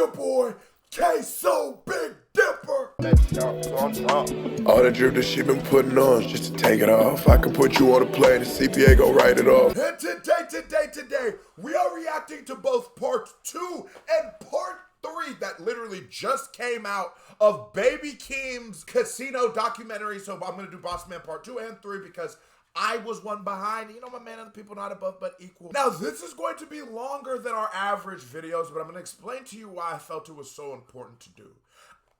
your boy, K-So Big Dipper. All the drip that she been putting on is just to take it off. I can put you on a plane, the CPA gon' write it off. And today, we are reacting to both part 2 and part 3 that literally just came out of Baby Keem's casino documentary. So I'm gonna do Boss Man part 2 and 3 because I was one behind. You know, my man, and the people not above but equal. Now, this is going to be longer than our average videos, but I'm going to explain to you why I felt it was so important to do.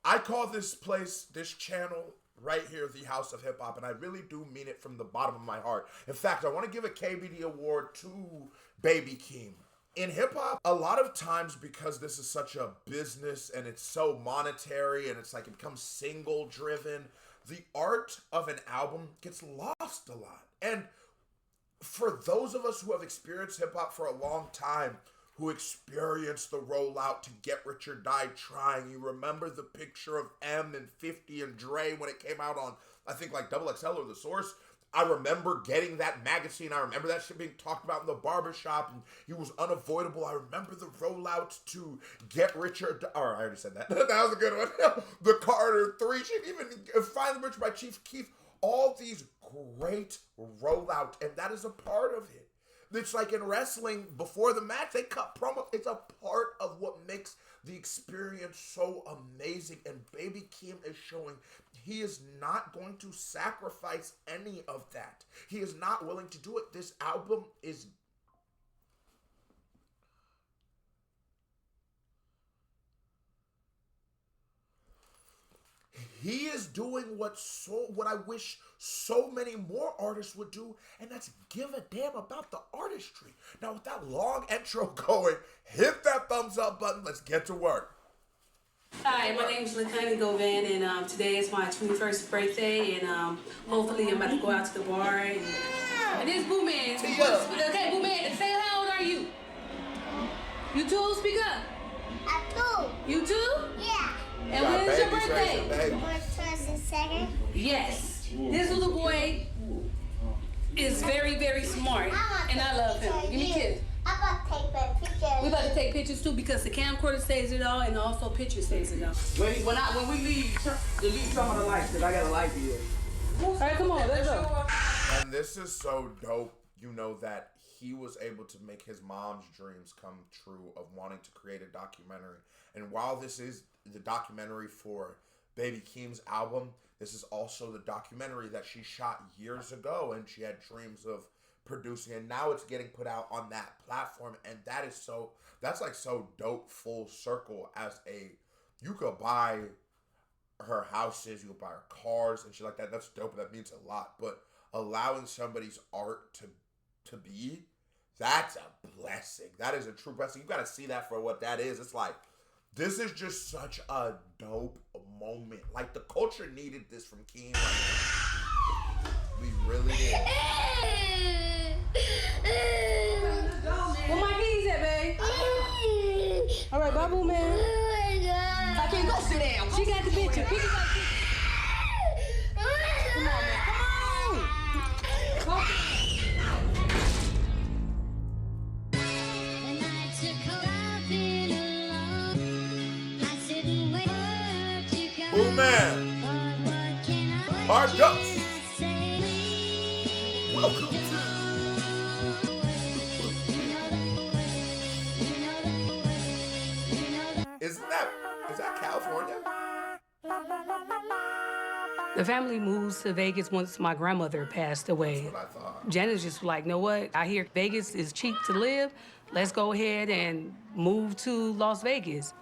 I call this place, this channel right here, the House of Hip Hop, and I really do mean it from the bottom of my heart. In fact, I want to give a KBD award to Baby Keem. In hip hop, a lot of times, because this is such a business and it's so monetary and it's like it becomes single driven, the art of an album gets lost a lot. And for those of us who have experienced hip hop for a long time, who experienced the rollout to Get Rich or Die Trying, you remember the picture of M and 50 and Dre when it came out on, I think, like XXL or The Source. I remember getting that magazine. I remember that shit being talked about in the barbershop, and he was unavoidable. I remember the rollout to Get Rich or Die. I already said that. That was a good one. The Carter 3 shit, even Finally Rich by Chief Keef. All these great rollout, and that is a part of it. It's like in wrestling, before the match, they cut promo. It's a part of what makes the experience so amazing. And Baby Keem is showing he is not going to sacrifice any of that. He is not willing to do it. This album is... He is doing what I wish so many more artists would do, and that's give a damn about the artistry. Now, with that long intro going, hit that thumbs up button. Let's get to work. Hi, my name is Lakani Govan, and today is my 21st birthday, and hopefully I'm about to go out to the bar. And this Booman. Okay, Booman, say how old are you? You too? Speak up. I'm 2. You too? Yeah. And when is your birthday? March 22nd. Yes. This little boy is very, very smart, and I love him. Give me a kiss. I'm about to take a picture. We about to take pictures too because the camcorder saves it all, and also picture saves it all. When we leave, delete some of the lights because I got a light bill. All right, come on, let's go. And this is so dope, you know, that he was able to make his mom's dreams come true of wanting to create a documentary. And while this is the documentary for Baby Keem's album, this is also the documentary that she shot years ago and she had dreams of producing, and now it's getting put out on that platform. And that is so, that's like so dope, full circle. As a, you could buy her houses, you could buy her cars and shit like that. That's dope. That means a lot. But allowing somebody's art to be, that's a blessing. That is a true blessing. You got to see that for what that is. It's like, this is just such a dope moment. Like, the culture needed this from Keem. Like, we really did. Where my keys at, babe? All right, bye, Boo Man. I can't go sit down. She got the picture. Come on, man. Come on. Booman. Hard Ducks. Welcome to... Is that California? The family moves to Vegas once my grandmother passed away. That's what I thought. Janice just like, know what? I hear Vegas is cheap to live. Let's go ahead and move to Las Vegas.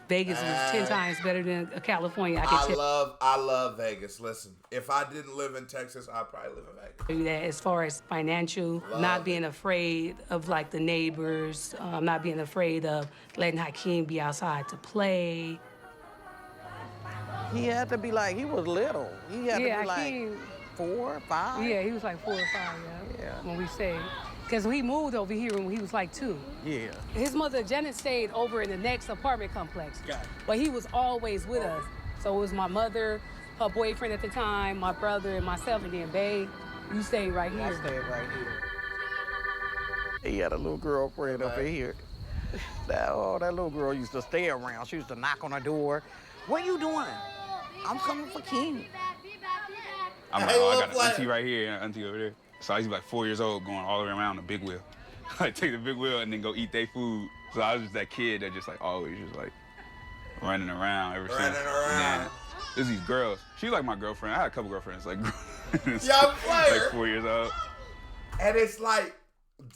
Vegas is 10 times better than California. I love Vegas. Listen, if I didn't live in Texas, I'd probably live in Vegas. That as far as financial, not being afraid of like the neighbors, not being afraid of letting Hakeem be outside to play. He had to be like, he was little. He had to be Hakeem, like 4, 5. Yeah, he was like 4 or 5, yeah. When we stayed. Because he moved over here when he was like 2. Yeah. His mother, Janet, stayed over in the next apartment complex. Got it. But he was always with us. So it was my mother, her boyfriend at the time, my brother, and myself, and then Babe, you stayed right here. I stayed right here. He had a little girlfriend up in here. That little girl used to stay around. She used to knock on the door. What you doing? I'm coming for Keem. I'm like, oh, I got an auntie right here and an auntie over there. So I used to be like 4 years old going all the way around the big wheel. Like take the big wheel and then go eat their food. So I was just that kid that just like always just like running around ever since. Running around. And there's these girls. She's like my girlfriend. I had a couple girlfriends like young player. like 4 years old. And it's like,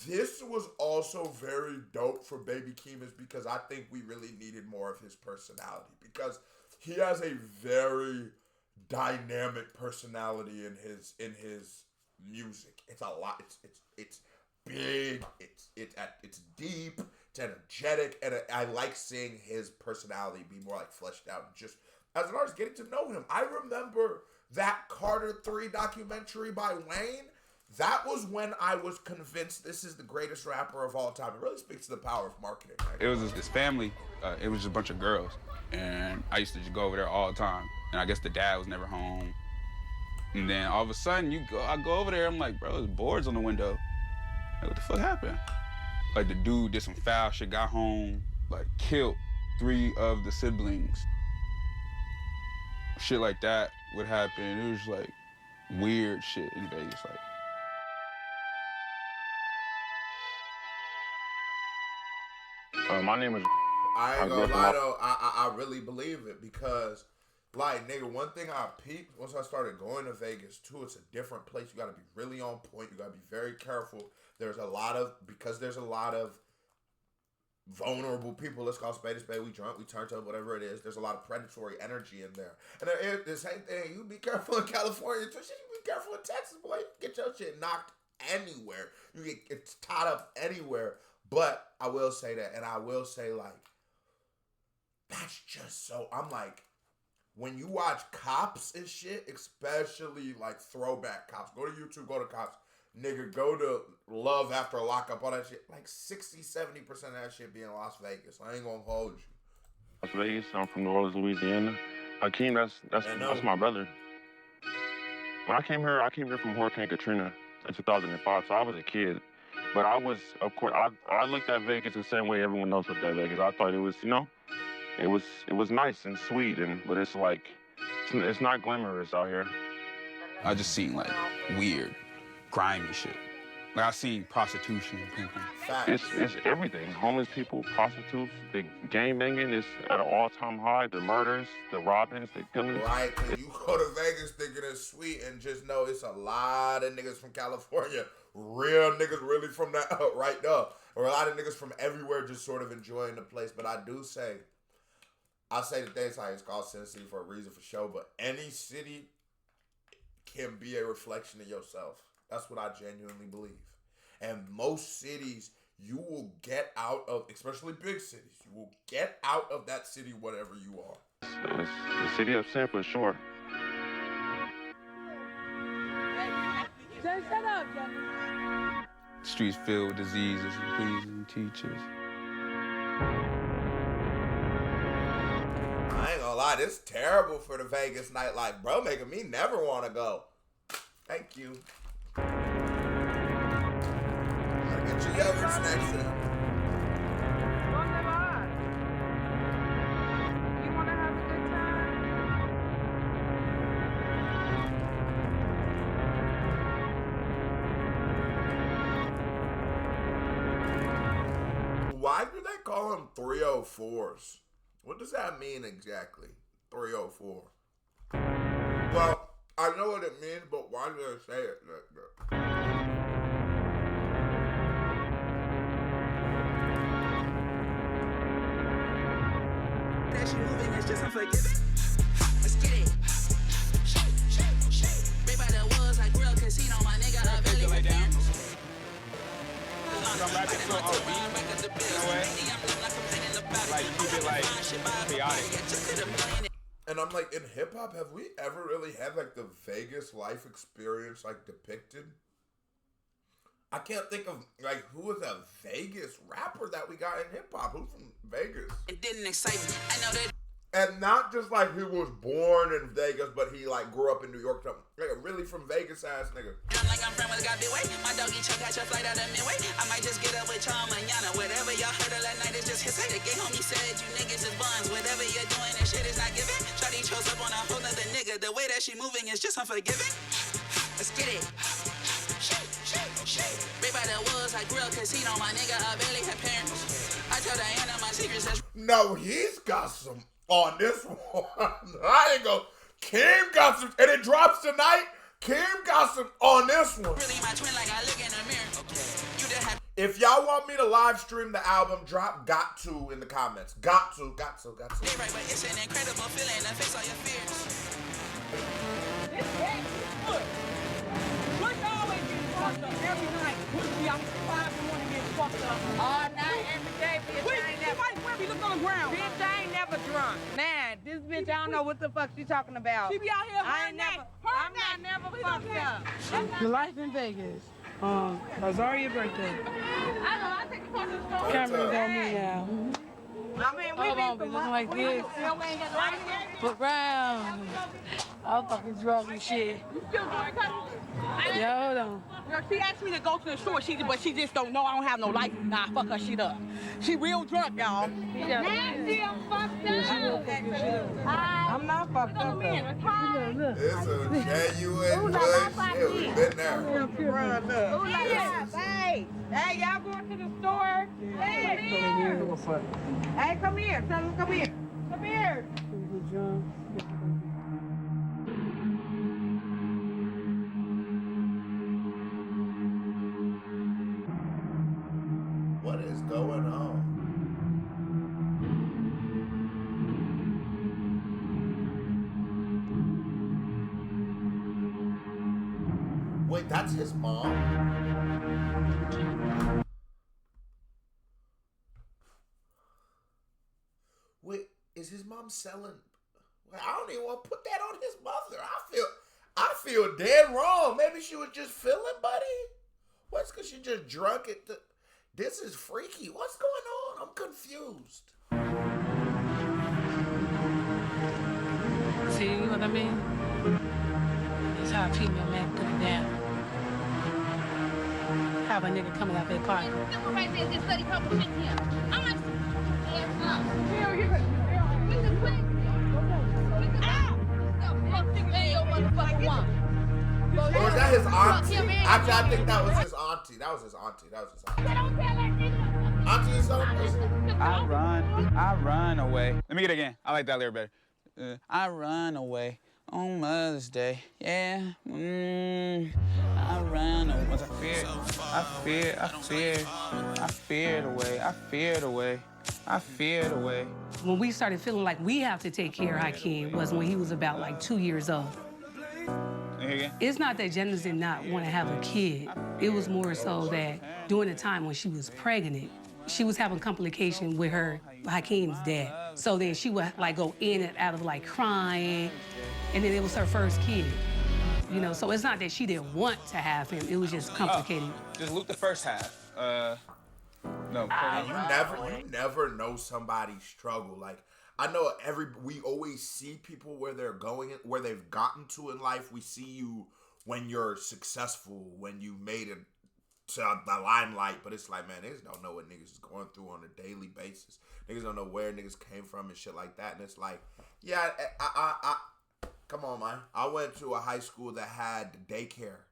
this was also very dope for Baby Keem is because I think we really needed more of his personality because he has a very dynamic personality in his music. It's a lot. It's big. It's deep. It's energetic, and I like seeing his personality be more like fleshed out. Just as an artist, getting to know him. I remember that Carter 3 documentary by Wayne. That was when I was convinced this is the greatest rapper of all time. It really speaks to the power of marketing. Right? It was this family. It was just a bunch of girls, and I used to just go over there all the time. And I guess the dad was never home. And then all of a sudden, I go over there. I'm like, bro, there's boards on the window. Like, what the fuck happened? Like the dude did some foul shit, got home, like killed 3 of the siblings. Shit like that would happen. It was like weird shit in Vegas, like. My name is. I ain't gonna lie though, I really believe it because, like, nigga, one thing I peeped once I started going to Vegas too, it's a different place. You gotta be really on point. You gotta be very careful. There's a lot of vulnerable people. Let's call spade a spade. We drunk, we turned up, whatever it is. There's a lot of predatory energy in there. And the same thing, you be careful in California too. You be careful in Texas, boy. You can get your shit knocked anywhere. You get tied up anywhere. But I will say that, and I will say, like, that's just so, I'm like, when you watch Cops and shit, especially, like, throwback Cops, go to YouTube, go to Cops, nigga, go to Love After Lockup, all that shit, like, 60-70% of that shit be in Las Vegas. I ain't gonna hold you. Las Vegas, I'm from New Orleans, Louisiana. Hakeem, that's my brother. When I came here from Hurricane Katrina in 2005, so I was a kid. But I was, of course, I looked at Vegas the same way everyone else looked at Vegas. I thought it was, it was nice and sweet, but it's like, it's not glamorous out here. I just seen like weird, grimy shit. Like I seen prostitution, pimping. It's everything. Homeless people, prostitutes, the gang banging is at an all-time high. The murders, the robbings, the killings. Right, and you go to Vegas thinking it's sweet and just know it's a lot of niggas from California. Real niggas really from that right there. Or a lot of niggas from everywhere just sort of enjoying the place. But I say the things like it's called Sin City for a reason for show, but any city can be a reflection of yourself. That's what I genuinely believe. And most cities, you will get out of, especially big cities, you will get out of that city whatever you are. It's the city of sin for sure. Just shut up, Johnny. Streets filled with diseases and pleasing teachers. I ain't gonna lie, this is terrible for the Vegas nightlife, bro. Making me never want to go. Thank you. Gotta get your yogurts next time. You wanna have a good time? Why do they call them 304s? What does that mean exactly? 304. Well, I know what it means, but why do they say it like that? That she moving is just unforgiving. Let's get it. Right by the woods like real casino, my nigga. I really lay down. Come back into an beat. No way. Like keep it like chaotic. And I'm like, in hip hop, have we ever really had like the Vegas life experience like depicted? I can't think of like who was a Vegas rapper that we got in hip hop. Who's from Vegas? It didn't excite me. I know that. And not just like he was born in Vegas, but he like grew up in New York. Like a really from Vegas ass nigga. I'm like think I'm friend with got big way. My doggy chuck got your flight out of midway. I might just get up with y'all mañana. Whatever y'all heard of that night is just his say. The gay homie said you niggas is buns. Whatever you're doing, this shit is not giving. Shawty chose up on a whole nother nigga. The way that she moving is just unforgiving. Let's get it. Big by the woods, I grew up casino. My nigga, I barely had parents. I tell Diana my secrets. No, he's got some on this one. I ain't go. Kim got some, and it drops tonight. Kim got some on this one. Really my twin, like I look in the mirror. You just have. If y'all want me to live stream the album, drop got to in the comments. Got to. They right, but it's an incredible feeling to face all your fears. This game is good. Bush always gets fucked up every night. Bush be out 5 in the morning getting fucked up. All night, every day, bitch. I ain't never. Where we look on the ground? Bitch, I ain't never drunk. Man, this bitch, I don't know what the fuck she talking about. She be out here. I ain't never. I'm not never fucked up. The life in Vegas. Azaria's birthday. I take a picture of the store. Cameras on me now. I mean, we Hold on, be looking like this. But round. I'm fucking drunk and shit. You still doing cousin? Yeah, hold on. Girl, she asked me to go to the store, but she just don't know I don't have no license. Nah, fuck her shit up. She real drunk, y'all. Nancy, I'm fucked up. I'm not fucked up. Come here. Look. It's a genuine push. Yeah, we've been there. Hey, y'all going to the store? Hey, come here. Tell them come here. Come here. What is going on? Wait, that's his mom? Wait, is his mom selling? Well, I don't even want to put that on his mother. I feel dead wrong. Maybe she was just feeling, buddy. What's because she just drunk it? This is freaky. What's going on? I'm confused. See what I mean? That's how a female man put it down. Have a nigga coming out their pocket. Right there, just study couple shit here. I'm like, Or was that his auntie? Actually, I think that was his auntie. That was his auntie. Auntie is something. I run away. Let me get it again. I like that lyric better. I run away on Mother's Day. Yeah. I run away. I fear the way. When we started feeling like we have to take care of Hakeem was when he was about like 2 years old. It's not that Janice did not want to have a kid. It was more so that during the time when she was pregnant, she was having complication with Hakeem's dad. So then she would like go in and out of like crying, and then it was her first kid. You know, so it's not that she didn't want to have him. It was just complicated. Just loop the first half. No. You never know somebody's struggle. Like, I know we always see people where they're going, where they've gotten to in life. We see you when you're successful, when you made it to the limelight. But it's like, man, niggas don't know what niggas is going through on a daily basis. Niggas don't know where niggas came from and shit like that. And it's like, yeah, I come on, man. I went to a high school that had daycare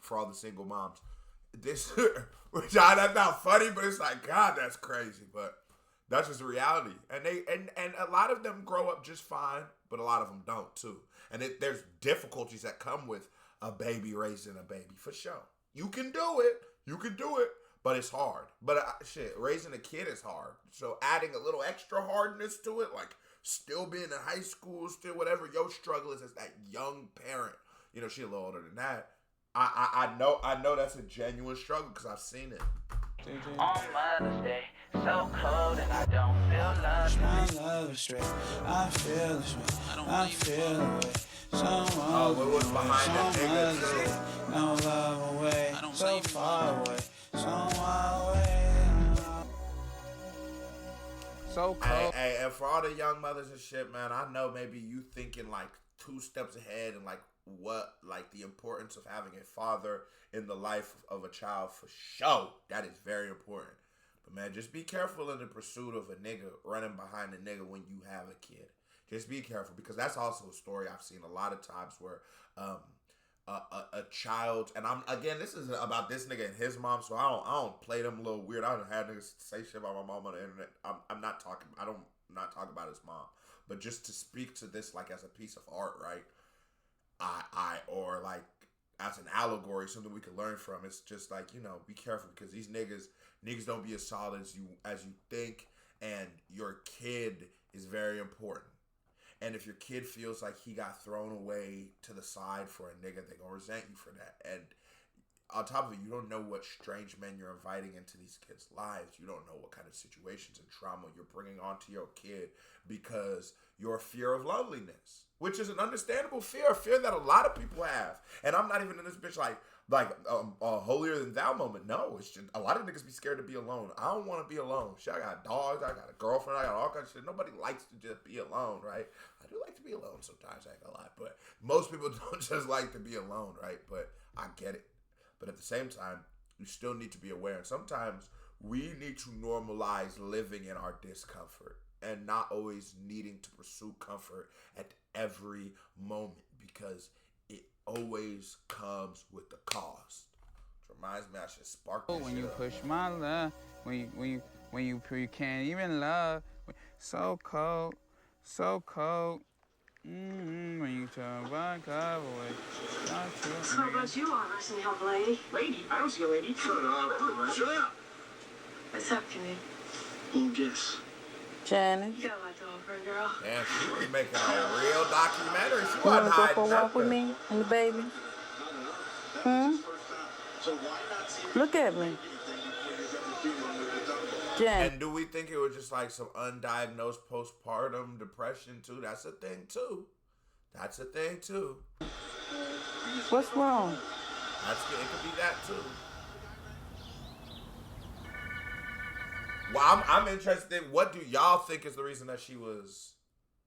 for all the single moms. That's not funny, but it's like, God, that's crazy. But that's just the reality. And and a lot of them grow up just fine, but a lot of them don't too. And there's difficulties that come with a baby raising a baby, for sure. You can do it, but it's hard. But raising a kid is hard. So adding a little extra hardness to it, like still being in high school, still whatever your struggle is as that young parent. You know, she a little older than that. I know that's a genuine struggle because I've seen it. On Mother's Day, so cold and I don't feel love. My love is straight. I feel the straight. I feel the way. What was behind that nigga? No love away. So far away. Somewhere away. So cold. Hey, and for all the young mothers and shit, man, I know maybe you thinking like 2 steps ahead and like what, like, the importance of having a father in the life of a child, for sure. That is very important. But, man, just be careful in the pursuit of a nigga running behind a nigga when you have a kid. Just be careful, because that's also a story I've seen a lot of times where a child, and this is about this nigga and his mom, so I don't play them a little weird. I don't have niggas say shit about my mom on the internet. I'm not talking about his mom, but just to speak to this like as a piece of art, right? Or like as an allegory, something we could learn from. It's just like, be careful, because these niggas don't be as solid as you think, and your kid is very important. And if your kid feels like he got thrown away to the side for a nigga, they gonna resent you for that. And on top of it, you don't know what strange men you're inviting into these kids' lives. You don't know what kind of situations and trauma you're bringing onto your kid because your fear of loneliness, which is an understandable fear, a fear that a lot of people have. And I'm not even in this bitch like a holier than thou moment. No, it's just a lot of niggas be scared to be alone. I don't want to be alone. Shit, I got dogs, I got a girlfriend, I got all kinds of shit. Nobody likes to just be alone, right? I do like to be alone sometimes, I ain't gonna lie, but most people don't just like to be alone, right? But I get it. But at the same time, you still need to be aware. And sometimes we need to normalize living in our discomfort and not always needing to pursue comfort at every moment, because it always comes with the cost. Which reminds me, I should spark this When you shit push my love, when you can't even love, so cold, so cold. When you turn back away. So how about you, Iverson, help lady? Lady? I don't see a lady. Shut up. What's up, Kimmy? Guess. Janet. You got a lot to offer, girl. Man, she was making a real documentary. She You wasn't want to go hiding for a walk nothing. with me and the baby? Look at me. Janet. And do we think it was just like some undiagnosed postpartum depression too? That's a thing too. What's wrong? It could be that too. Well, I'm interested. What do y'all think is the reason that she was?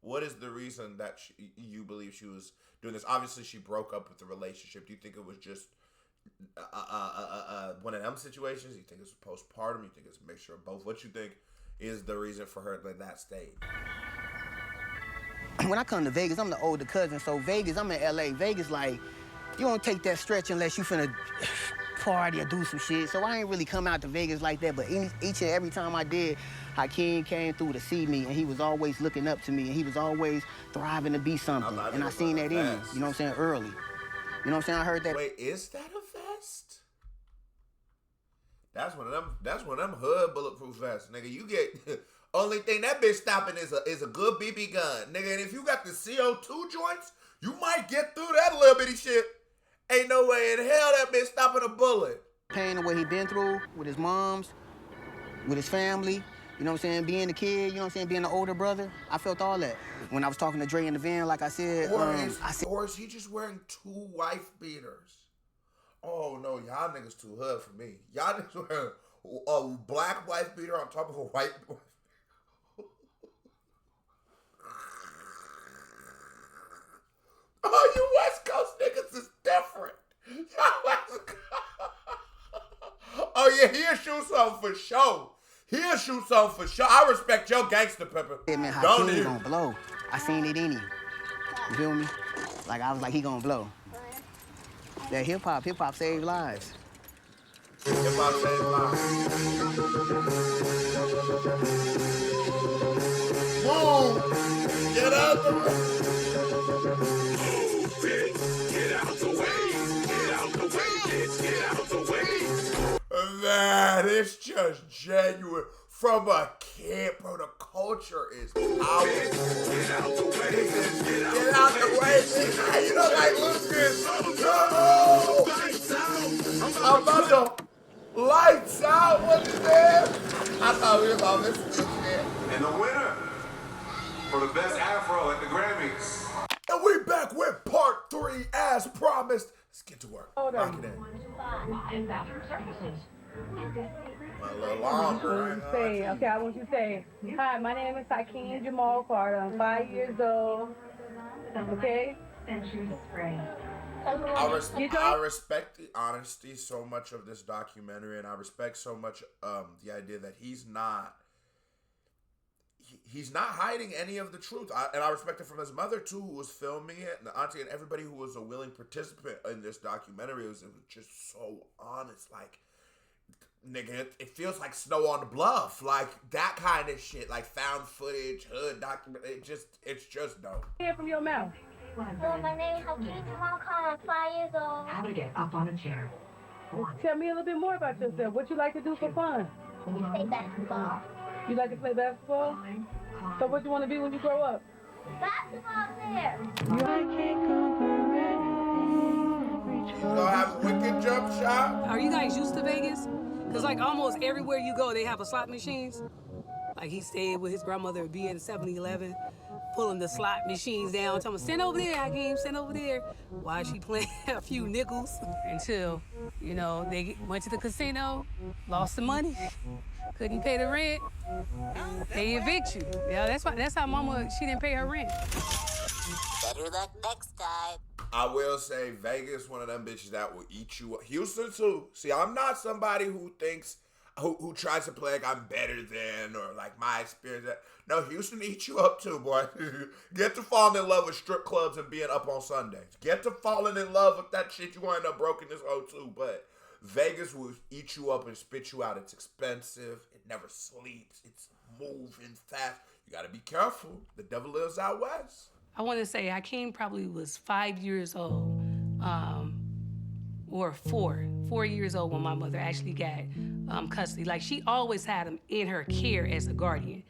What is the reason that you believe she was doing this? Obviously, she broke up with the relationship. Do you think it was just one of them situations? Do you think it's postpartum? You think it's a mixture of both? What you think is the reason for her in that state? When I come to Vegas, I'm the older cousin. So Vegas, I'm in LA. Vegas, like, you don't take that stretch unless you finna party or do some shit. So I ain't really come out to Vegas like that. But each and every time I did, Hakeem came through to see me, and he was always looking up to me, and he was always thriving to be something. And I seen that in him, you know what I'm saying, early. You know what I'm saying? I heard that. Wait, is that a vest? That's one of them hood bulletproof vests, nigga. You get only thing that bitch stopping is a good BB gun, nigga. And if you got the CO2 joints, you might get through that little bitty shit. Ain't no way in hell that bitch stopping a bullet. Pain of what he been through with his moms, with his family. You know what I'm saying? Being the kid, you know what I'm saying? Being the older brother, I felt all that. When I was talking to Dre in the van, like I said, or is he just wearing two wife beaters? Oh no, y'all niggas too hood for me. Y'all niggas wearing a black wife beater on top of a white wife. Oh, you West Coast niggas is different. Y'all West Coast. Oh yeah, he'll shoot something for sure. I respect your gangster, Pepper. Yeah, man, Hakeem gonna blow. I seen it in him. You feel me? Like, I was like, he gonna blow. That hip-hop saved lives. Hip-hop saved lives. Boom! Get out the way! Get out the way! Get out the way, bitch! Get out the way! Man, it's just genuine. From a kid, bro, the culture is powerful. Get out the way. Get out the way, bitch. You know, like, look this. No! I'm about to lights out. What's this? I thought we were about to listen to this shit. And the winner for the best afro at the Grammys. And we back with part 3 as promised. Let's get to work. Hold on. Knock it in. In bathroom services. A little longer. I want you to say, hi, my name is Hakeem Jamal Carter. I'm 5 years old. Okay? Century spray. I respect the honesty so much of this documentary, and I respect so much the idea that he's not hiding any of the truth. And I respect it from his mother too, who was filming it, and the auntie, and everybody who was a willing participant in this documentary. It was just so honest, like, nigga, it feels like Snow on the Bluff, like that kind of shit, like found footage, hood document. It's just dope. Hear from your mouth. Well, my name is Hakeem Jamal. I'm 5 years old. How to get up on a chair. Tell me a little bit more about yourself. What you like to do for fun? Play basketball. You like to play basketball? So what you want to be when you grow up? Basketball player. You gonna have a wicked jump shot? Are you guys used to Vegas? Because like almost everywhere you go, they have a slot machines. Like he stayed with his grandmother, be in 7-Eleven, pulling the slot machines down, telling him, stand over there, Hakeem, stand over there. While she playing a few nickels until, you know, they went to the casino, lost the money, couldn't pay the rent, they evict you. Yeah, that's how mama, she didn't pay her rent. Better luck next time. I will say Vegas, one of them bitches that will eat you up. Houston too. See, I'm not somebody who thinks, who tries to play like I'm better than, or like my experience. No, Houston eats you up too, boy. Get to falling in love with strip clubs and being up on Sundays. Get to falling in love with that shit. You gonna end up broke in this hoe too. But Vegas will eat you up and spit you out. It's expensive. It never sleeps. It's moving fast. You gotta be careful. The devil lives out west. I want to say Hakeem probably was 5 years old, or 4 years old when my mother actually got custody. Like, she always had him in her care as a guardian.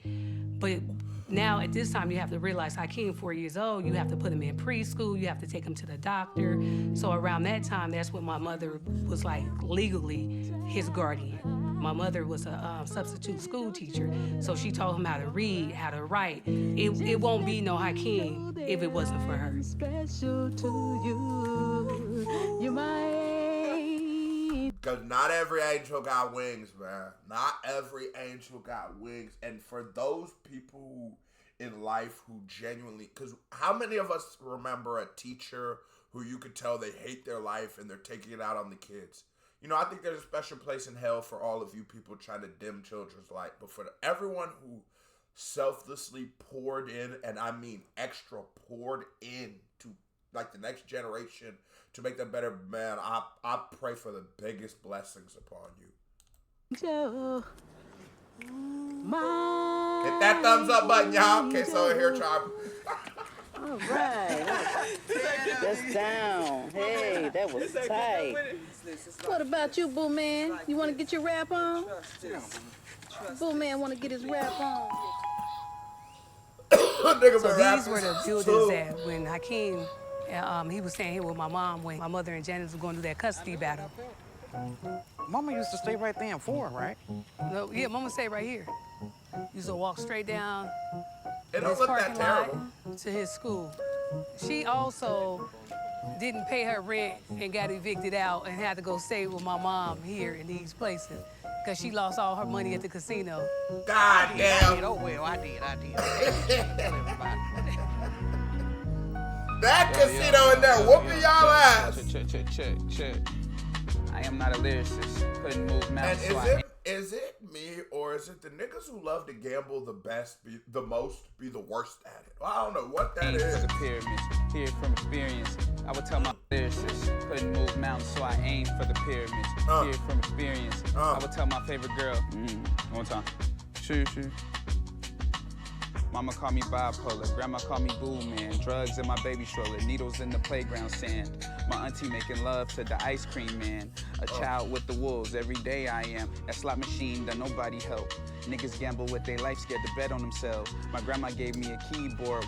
But now at this time, you have to realize Hakeem, 4 years old, you have to put him in preschool, you have to take him to the doctor. So around that time, that's when my mother was like legally his guardian. My mother was a substitute school teacher, so she taught him how to read, how to write. It won't be no Hakeem if it wasn't for her. Special to you, you're my Because not every angel got wings, man. Not every angel got wings. And for those people in life who genuinely, because how many of us remember a teacher who you could tell they hate their life and they're taking it out on the kids? You know, I think there's a special place in hell for all of you people trying to dim children's light. But for everyone who selflessly poured in, and I mean extra poured in to like the next generation to make them better, man, I pray for the biggest blessings upon you. Hit that thumbs up button, y'all. Okay, so here, try. All right. That's down. Hey, that was tight. What about you, Booman? You want to get your rap on? Booman want to get his rap on. So these were the buildings that when Hakeem, he was staying here with my mom when my mother and Janice were going to do that custody battle. Mama used to stay right there in 4, right? No, yeah, Mama stayed right here. Used to walk straight down It don't his look that parking terrible. lot to his school. She also didn't pay her rent and got evicted out and had to go stay with my mom here in these places because she lost all her money at the casino. God damn. I did. Oh, well, I did. Tell everybody. That casino in there whooping y'all ass. Check. I am not a lyricist. Couldn't move mountains. And is it me or is it the niggas who love to gamble be the worst at it? Well, I don't know what that aim is. for the pyramids, hear from experience. I would tell my lyricist, couldn't move mountains, so I aim for the pyramids. Hear from experience. I would tell my favorite girl, one time, shoo. Mama call me bipolar, grandma call me Booman. Drugs in my baby stroller, needles in the playground sand. My auntie making love to the ice cream man. A child with the wolves, every day I am. That slot machine that nobody help. Niggas gamble with their life, scared to bet on themselves. My grandma gave me a keyboard.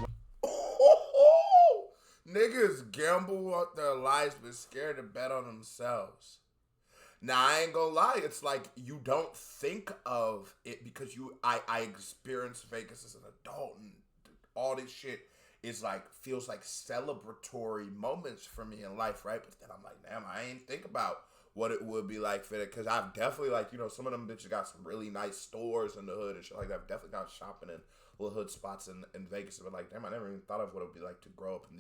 Niggas gamble with their lives but scared to bet on themselves. Now, I ain't gonna lie, it's like you don't think of it because I experienced Vegas as an adult and all this shit is like, feels like celebratory moments for me in life, right? But then I'm like, damn, I ain't think about what it would be like for it because I've definitely, like, you know, some of them bitches got some really nice stores in the hood and shit like that. I've definitely got shopping in little hood spots in Vegas, but like, damn, I never even thought of what it would be like to grow up in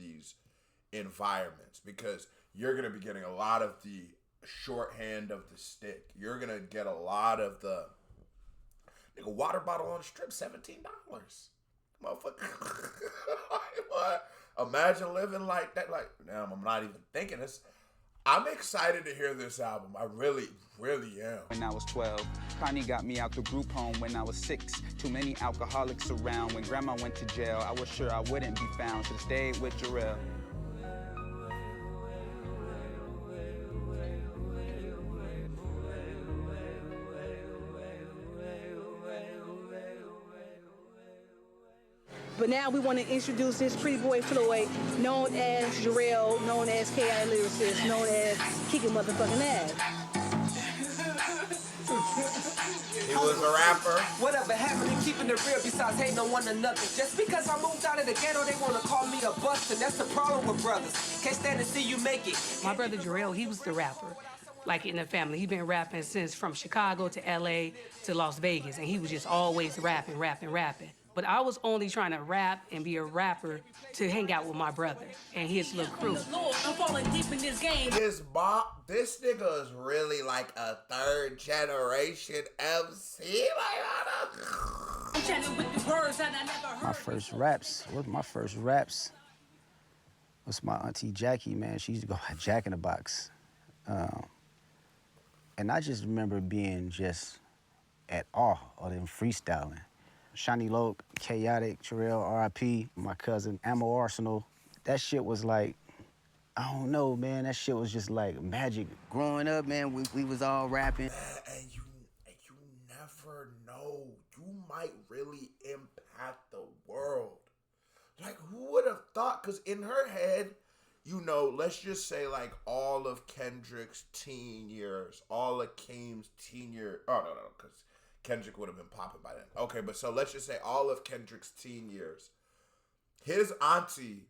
environments because you're going to be getting a lot of the shorthand of the stick. You're going to get a lot of the nigga water bottle on the strip, $17. Motherfucker. Imagine living like that. Like, damn, I'm not even thinking this. I'm excited to hear this album. I really, really am. When I was 12, Connie got me out the group home when I was 6. Too many alcoholics around. When grandma went to jail, I was sure I wouldn't be found. Should've stayed with Jarrell. But now we want to introduce this pretty boy Floyd, known as Jarrell, known as K.I. Lyricist, known as Kicking Motherfucking Ass. He was a rapper. Whatever happened to keeping it real besides hating on one another? Just because I moved out of the ghetto, they want to call me a bust, and that's the problem with brothers. Can't stand to see you make it. My brother Jarrell, he was the rapper, like in the family. He been rapping since from Chicago to L.A. to Las Vegas, and he was just always rapping. But I was only trying to rap and be a rapper to hang out with my brother and his little crew. I'm falling deep in this game. This nigga is really like a third generation MC. I'm chatting with the words that I never heard. My first raps was my auntie Jackie, man. She used to go by Jack in the Box. And I just remember being just at awe of them freestyling. Shiny Loke, Chaotic, Jarrell, R.I.P., my cousin, Ammo Arsenal. That shit was like, I don't know, man. That shit was just like magic. Growing up, man, we was all rapping. And you never know. You might really impact the world. Like, who would have thought? Because in her head, you know, let's just say like all of Kendrick's teen years, all of Keem's teen years. Oh, no, because Kendrick would have been popping by then. Okay, but so let's just say all of Kendrick's teen years. His auntie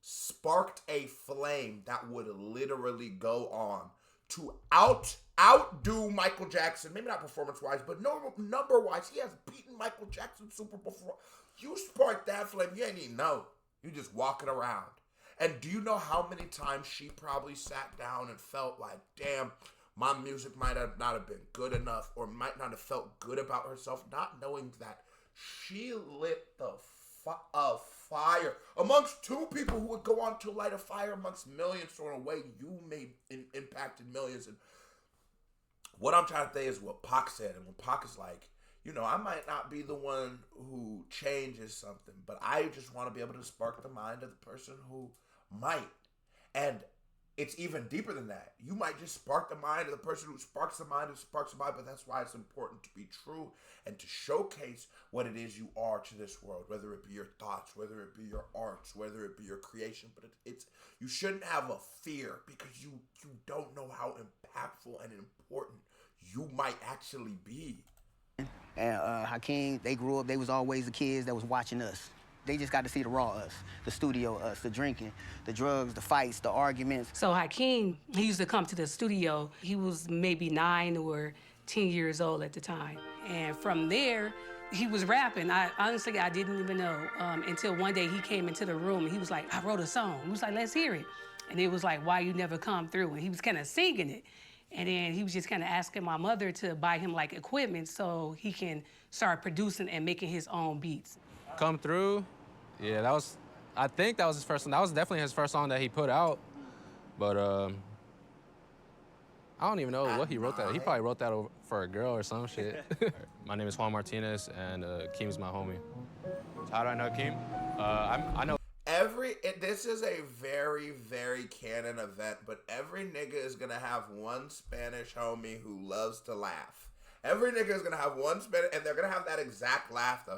sparked a flame that would literally go on to outdo Michael Jackson. Maybe not performance-wise, but number-wise. He has beaten Michael Jackson super before. You sparked that flame, you ain't even know. You just walking around. And do you know how many times she probably sat down and felt like, damn, my music might have not have been good enough or might not have felt good about herself, not knowing that she lit the fire amongst two people who would go on to light a fire amongst millions. So in a way, you made impacted millions. And what I'm trying to say is what Pac said. And when Pac is like, you know, I might not be the one who changes something, but I just want to be able to spark the mind of the person who might. And it's even deeper than that. You might just spark the mind of the person who sparks the mind, but that's why it's important to be true and to showcase what it is you are to this world, whether it be your thoughts, whether it be your arts, whether it be your creation. But it's you shouldn't have a fear because you don't know how impactful and important you might actually be. And Hakeem, they grew up, they was always the kids that was watching us. They just got to see the raw us, the studio us, the drinking, the drugs, the fights, the arguments. So Hakeem, he used to come to the studio. He was maybe 9 or 10 years old at the time. And from there, he was rapping. Honestly, I didn't even know until one day he came into the room and he was like, I wrote a song. He was like, let's hear it. And it was like, why you never come through? And he was kind of singing it. And then he was just kind of asking my mother to buy him like equipment so he can start producing and making his own beats. Come Through, yeah, I think that was his first song. That was definitely his first song that he put out. But I don't even know what he wrote that. He probably wrote that for a girl or some shit. My name is Juan Martinez, and Keem's my homie. How do I know Keem? I know. This is a very, very canon event, but every nigga is gonna have one Spanish homie who loves to laugh. Every nigga is gonna have one Spanish, and they're gonna have that exact laugh.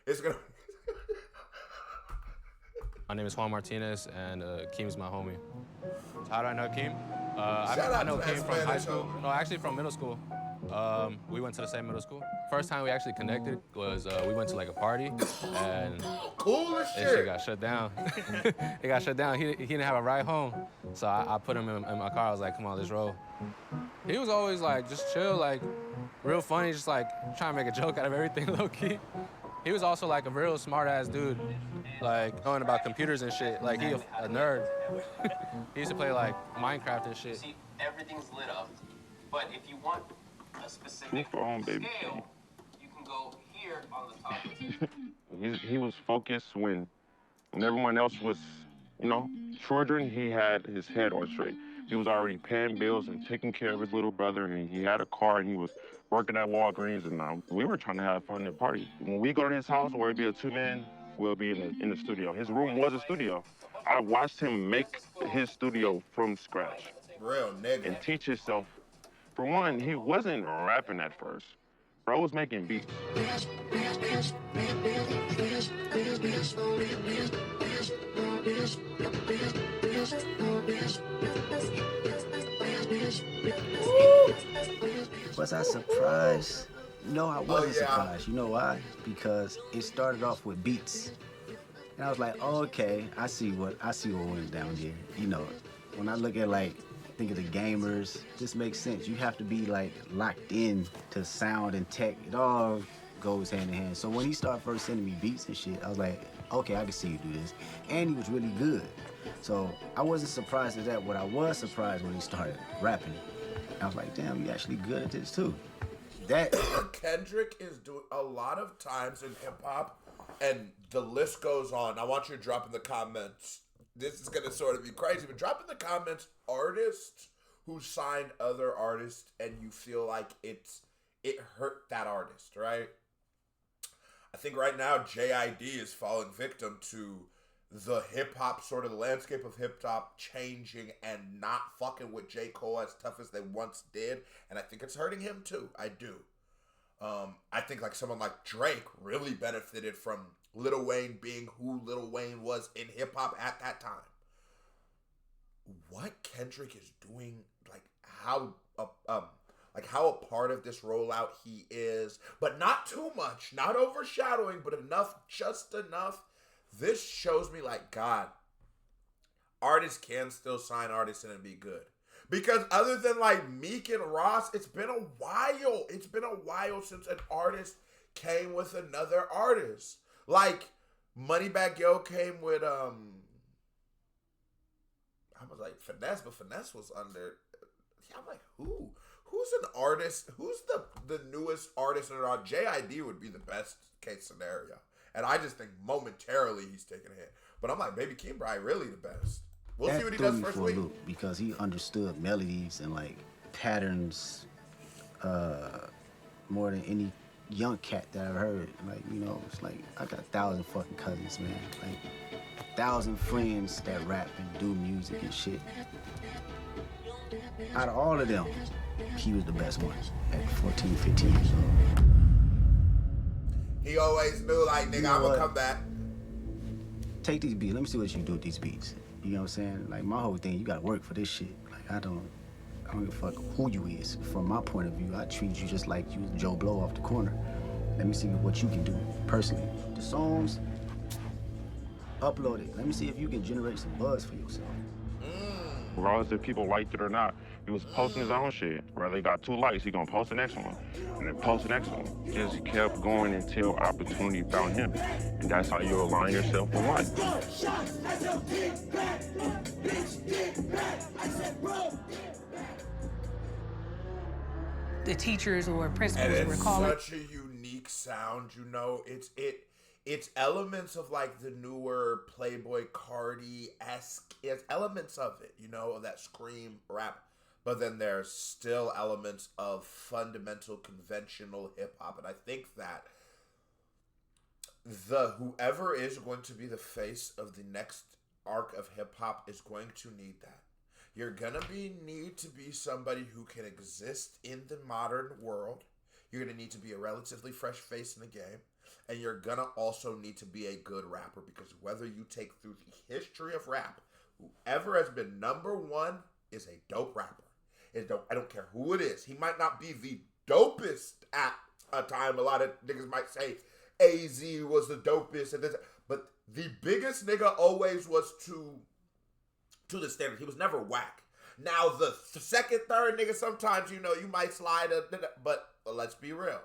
It's gonna. My name is Juan Martinez, and Keem's my homie. How do I know Keem? I know Keem from high school. No, actually from middle school. We went to the same middle school. First time we actually connected was we went to like a party, and cool as shit got shut down. It got shut down. He didn't have a ride home, so I put him in my car. I was like, come on, let's roll. He was always like just chill, like real funny, just like trying to make a joke out of everything, low key. He was also like a real smart ass dude, like knowing about computers and shit. Like he a nerd. He used to play like Minecraft and shit. See, everything's lit up, but if you want a specific Baby scale, you can go here on the top. he was focused when everyone else was, children. He had his head on straight. He was already paying bills and taking care of his little brother, and he had a car, and he was working at Walgreens, and we were trying to have fun and party. When we go to his house, where it'd be a two-man, we'll be in the studio. His room was a studio. I watched him make his studio from scratch. Real nigga. And teach himself. For one, he wasn't rapping at first. Bro was making beats. Was I surprised? No, I wasn't surprised. You know why? Because it started off with beats. And I was like, oh, okay, I see what went down here. When I look at think of the gamers, this makes sense. You have to be locked in to sound and tech. It all goes hand in hand. So when he started first sending me beats and shit, I was like, okay, I can see you do this. And he was really good. So I wasn't surprised at that. What I was surprised when he started rapping, I was like, damn, you actually good at this too. That Kendrick is doing a lot of times in hip hop, and the list goes on. I want you to drop in the comments. This is gonna sort of be crazy, but drop in the comments artists who signed other artists and you feel like it hurt that artist, right? I think right now JID is falling victim to the hip hop, sort of the landscape of hip hop changing and not fucking with J. Cole as tough as they once did, and I think it's hurting him too. I do. I think someone like Drake really benefited from Lil Wayne being who Lil Wayne was in hip hop at that time. What Kendrick is doing, how a part of this rollout he is, but not too much, not overshadowing, but enough, just enough. This shows me God, artists can still sign artists and be good. Because other than Meek and Ross, it's been a while. It's been a while since an artist came with another artist. Moneybagg Yo came with I was like Finesse, but Finesse was under. I'm like, who? Who's an artist? Who's the newest artist in it? JID would be the best case scenario. And I just think momentarily he's taking a hit. But I'm like, Baby Keem probably really the best. We'll see what he does first week. Because he understood melodies and patterns more than any young cat that I've heard. It's I got 1,000 fucking cousins, man. 1,000 friends that rap and do music and shit. Out of all of them, he was the best one at 14, 15 years old. He always knew, nigga, I'm gonna come back. Take these beats. Let me see what you do with these beats. You know what I'm saying? My whole thing, you gotta work for this shit. I don't give a fuck who you is. From my point of view, I treat you just like you was Joe Blow off the corner. Let me see what you can do personally. The songs, upload it. Let me see if you can generate some buzz for yourself. Regardless if people liked it or not, he was posting his own shit. Whether he got 2 likes, he gonna post the next one. And then post the next one. Just kept going until opportunity found him. And that's how you align yourself with life. The teachers or principals were calling. Such a unique sound, it's elements of the newer Playboy Cardi-esque. It's elements of it, of that scream rap. But then there's still elements of fundamental conventional hip hop. And I think that whoever is going to be the face of the next arc of hip hop is going to need that. You're gonna need to be somebody who can exist in the modern world. You're gonna need to be a relatively fresh face in the game. And you're gonna also need to be a good rapper, because whether you take through the history of rap, whoever has been #1 is a dope rapper. I don't care who it is. He might not be the dopest at a time. A lot of niggas might say AZ was the dopest, but the biggest nigga always was to the standard. He was never whack. Now the second, third nigga, sometimes you might slide, but let's be real.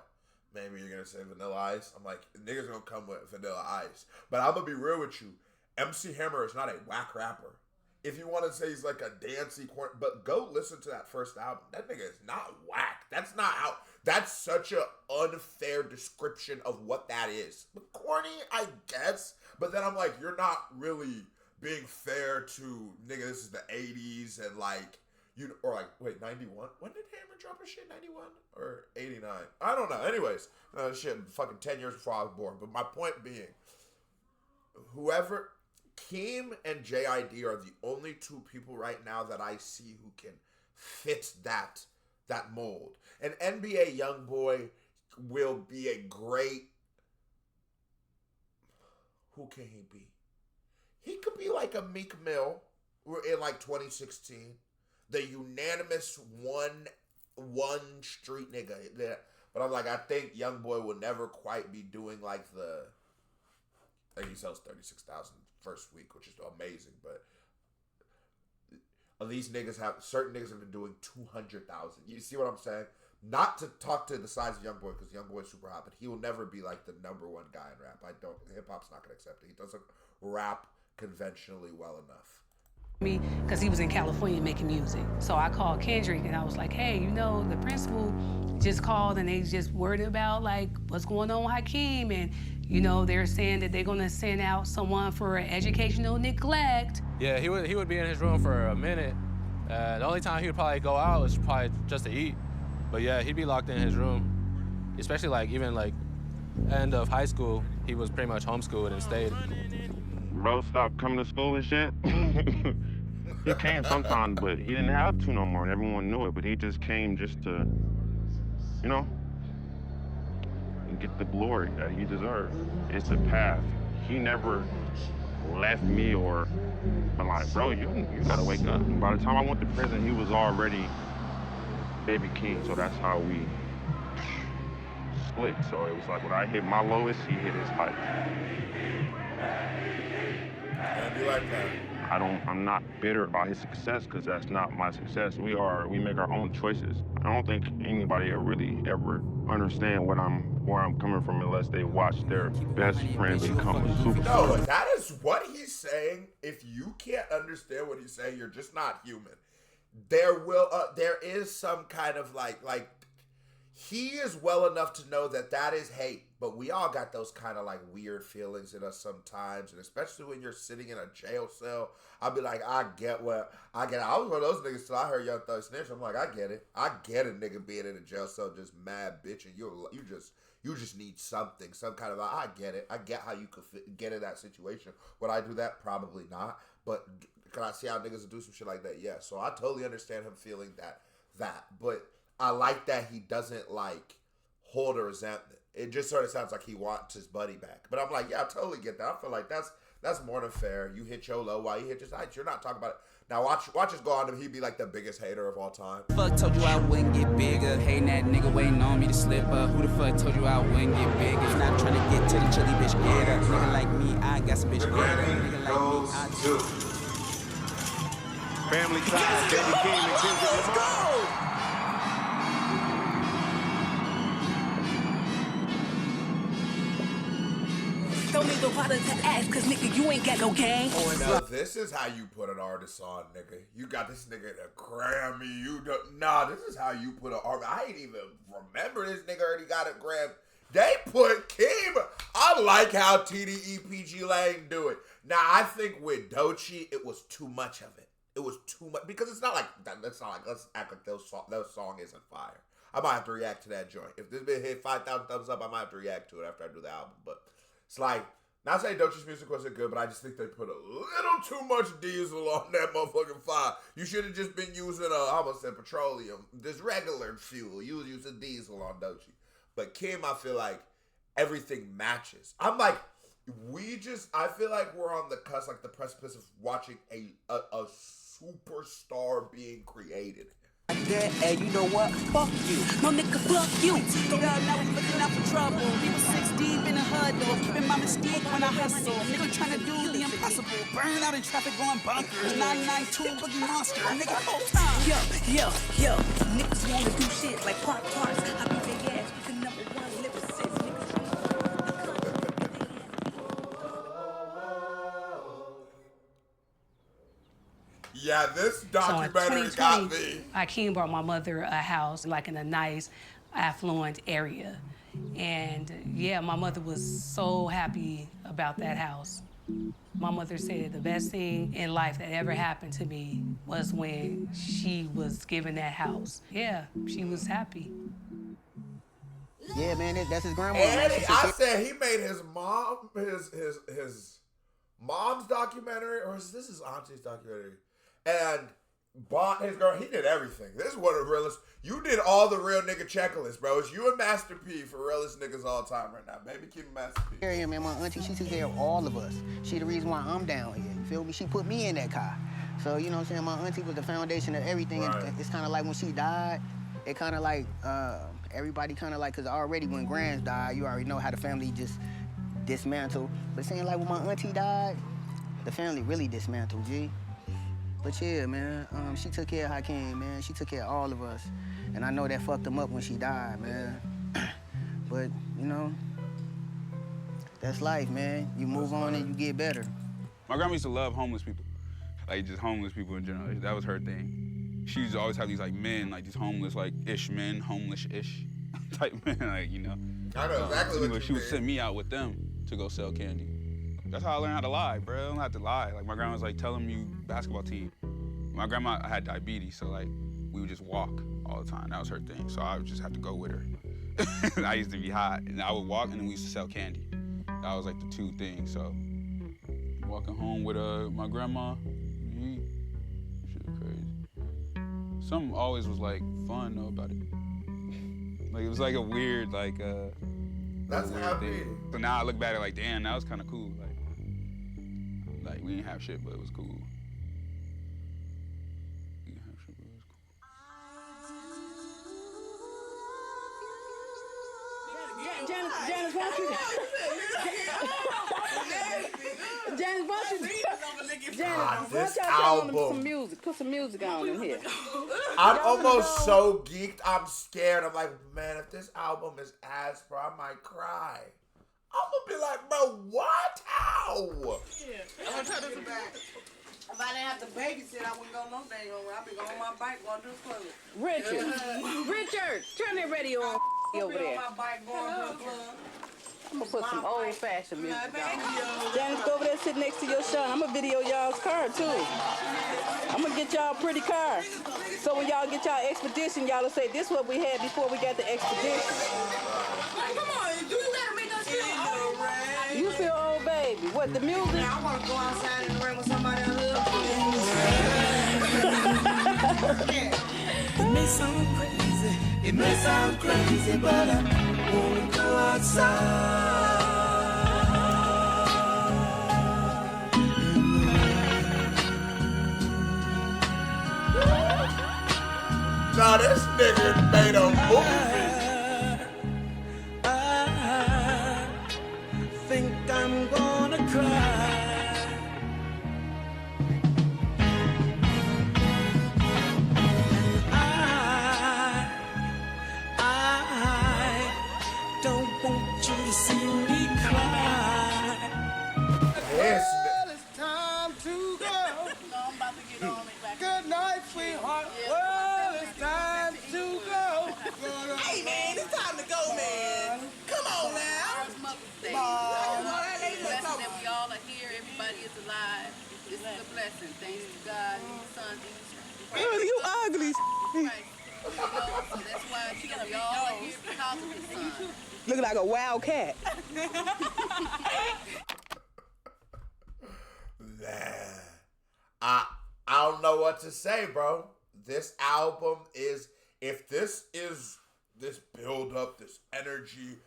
maybe you're gonna say Vanilla Ice. I'm like, niggas gonna come with Vanilla Ice. But I'm gonna be real with you. MC Hammer is not a whack rapper. If you want to say he's like a dancey corner, but go listen to that first album. That nigga is not whack. That's not how. That's such a unfair description of what that is. But corny, I guess. But then I'm like, you're not really being fair to nigga. This is the '80s and like you or like wait 91. When did Hammer drop his shit? 91 or 89? I don't know. Anyways, shit, fucking 10 years before I was born. But my point being, whoever. Keem and JID are the only two people right now that I see who can fit that mold. An NBA YoungBoy will be a great. Who can he be? He could be like a Meek Mill in like 2016, the unanimous one street nigga. But I'm like, I think YoungBoy will never quite be doing like the. Like he sells 36,000 first week, which is amazing, but these niggas certain niggas have been doing 200,000. You see what I'm saying? Not to talk to the size of YoungBoy because YoungBoy's super hot, but he will never be like the #1 guy in rap. Hip hop's not gonna accept it. He doesn't rap conventionally well enough. Me, because he was in California making music. So I called Kendrick and I was like, hey, you know, the principal just called and they just worried about like what's going on with Hakeem, and you know, they're saying that they're gonna send out someone for educational neglect. Yeah, he would be in his room for a minute. The only time he would probably go out was probably just to eat. But yeah, he'd be locked in his room. Especially like even like end of high school, he was pretty much homeschooled and stayed. Bro stopped coming to school and shit. He came sometimes, but he didn't have to no more. Everyone knew it, but he just came just to, you know, get the glory that he deserves. It's a path. He never left me or been like, bro, you gotta wake up. And by the time I went to prison, he was already Baby Keem, so that's how we split. So it was like when I hit my lowest, he hit his height. And be like that. I'm not bitter about his success because that's not my success. We make our own choices. I don't think anybody really ever understand where I'm coming from unless they watch their best friend become a superstar. No, that is what he's saying. If you can't understand what he's saying, you're just not human. There is some kind of like he is well enough to know that is hate, but we all got those kind of like weird feelings in us sometimes, and especially when you're sitting in a jail cell. I'll be like, I get it. I was one of those niggas till I heard Young Thug snitch. I'm like, I get it, nigga being in a jail cell just mad bitch, and you just need something, some kind of. I get it. I get how you could get in that situation. Would I do that? Probably not. But can I see how niggas do some shit like that? Yeah. So I totally understand him feeling that. But I like that he doesn't like hold a resentment. It just sort of sounds like he wants his buddy back. But I'm like, yeah, I totally get that. I feel like that's more than fair. You hit your low while he hit his heights. You're not talking about it. Now watch us go on him. He'd be like the biggest hater of all time. Fuck told you I wouldn't get bigger. Hating that nigga waiting on me to slip up. Who the fuck told you I wouldn't get bigger? It's not trying to get to the chili bitch get up. Nigga like me, I got some bitch get up. Nigga like me, I do. Family ties, Baby Keem and Kendrick. Let's go! Don't need nobody to ask, cause nigga, you ain't got no game. Now, this is how you put an artist on, nigga. You got this nigga at a Grammy. This is how you put an artist. I ain't even remember this nigga already got a Grammy. They put Keem. I like how TDE PG Lane do it. Now, I think with Doechii, it was too much of it. It was too much, because it's not like, let's act like those song isn't fire. I might have to react to that joint. If this been hit 5,000 thumbs up, I might have to react to it after I do the album. But it's like, not saying Doechii's music wasn't good, but I just think they put a little too much diesel on that motherfucking fire. You should have just been using, I almost said petroleum, this regular fuel. You was using diesel on Doechii. But Keem, I feel like everything matches. I'm like, I feel like we're on the cusp, like the precipice of watching a superstar being created. Hey, you know what? Fuck you. No nigga, fuck you. Now we looking out for trouble. We was 6 deep in the hood, though. Keeping my mystique when I hustle. Nigga trying to do the impossible. Burn out in traffic going bunkers. 992 Boogie Monster. Nigga, whole time. Yo. Niggas wanna do shit like parts. I be big ass with the #1 lyricist. Yeah, this So in documentary got me. Keem brought my mother a house, like in a nice, affluent area. And yeah, my mother was so happy about that house. My mother said the best thing in life that ever happened to me was when she was given that house. Yeah, she was happy. Yeah, man, that's his grandma. And Man. I said he made his mom his mom's documentary, or is this his auntie's documentary? And bought his girl. He did everything. This is what a realist. You did all the real nigga checklists, bro. It's you and Master P for realest niggas all time right now. Baby Keem and Master P. Yeah, man, my auntie, she took care of all of us. She the reason why I'm down here. You feel me? She put me in that car. So, you know what I'm saying? My auntie was the foundation of everything. Right. It's kind of like when she died, it kind of like, everybody kind of like, because already when Grands died, you already know how the family just dismantled. But saying like when my auntie died, the family really dismantled, G. But yeah, man, she took care of Hakeem, man. She took care of all of us. And I know that fucked him up when she died, man. But, you know, that's life, man. You move on and you get better. My grandma used to love homeless people. Like, just homeless people in general. That was her thing. She used to always have these, like, men, like, these homeless, like, ish men, homeless-ish type men, like, you know. I know exactly what she would send me out with them to go sell candy. That's how I learned how to lie, bro. I don't have to lie. Like, my grandma was like, tell them you basketball team. My grandma had diabetes, so, like, we would just walk all the time. That was her thing. So I would just have to go with her. I used to be hot, and I would walk, and then we used to sell candy. That was, like, the two things. So walking home with my grandma, shit crazy. Something always was, like, fun, though, about it. Like, it was, like, a weird, like, that's how thing. So now I look back at it like, damn, that was kind of cool. Like, we didn't have shit, but it was cool. Janice, why don't you? Janice, why don't you? Janice, this why y'all album. some music? Put some music on in here. I'm almost so geeked, I'm scared. I'm like, man, if this album is ass, bro, I might cry. I'm gonna be like, bro, what? How? Yeah. I'm gonna tell this back. If I didn't have to babysit, I wouldn't go no day on. I'd be on my bike going to the club. Richard, turn that radio on over there. On my bike going to the club. I'm gonna put some old-fashioned music on. Janice, go over there, sit next to your son. I'm gonna video y'all's car too. I'm gonna get y'all a pretty car. So when y'all get y'all expedition, y'all will say, this is what we had before we got the expedition. Come on, do you gotta make us feel old? You feel old, baby. What, the music? Now I wanna go outside in the rain with somebody I love. It may sound crazy, it may sound crazy, but I wanna go outside. Now this nigga made a movie. I think I'm gonna cry. I don't want you to see me cry. Yes. Well, it's time to go. No, I'm about to get on it back. Good night, sweetheart. Well, it's time to go. Hey, man, it's time to go, man. Come on now. It's Mother's Day. It's It's a blessing that we all are here. Everybody is alive. This is a blessing. Thanks to God and His Son, Jesus Christ. You ugly. Right. So that's why we all are here because of His Son. Look like a wild cat. Man, I don't know what to say, bro. This album is, if this is this build up, this energy,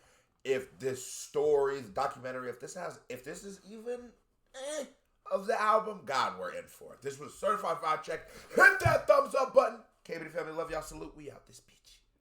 if this story, the documentary, if this is even of the album, God, we're in for it. This was Certified Vibe Check. Hit that thumbs up button. KB family, love y'all. Salute. We out this bitch.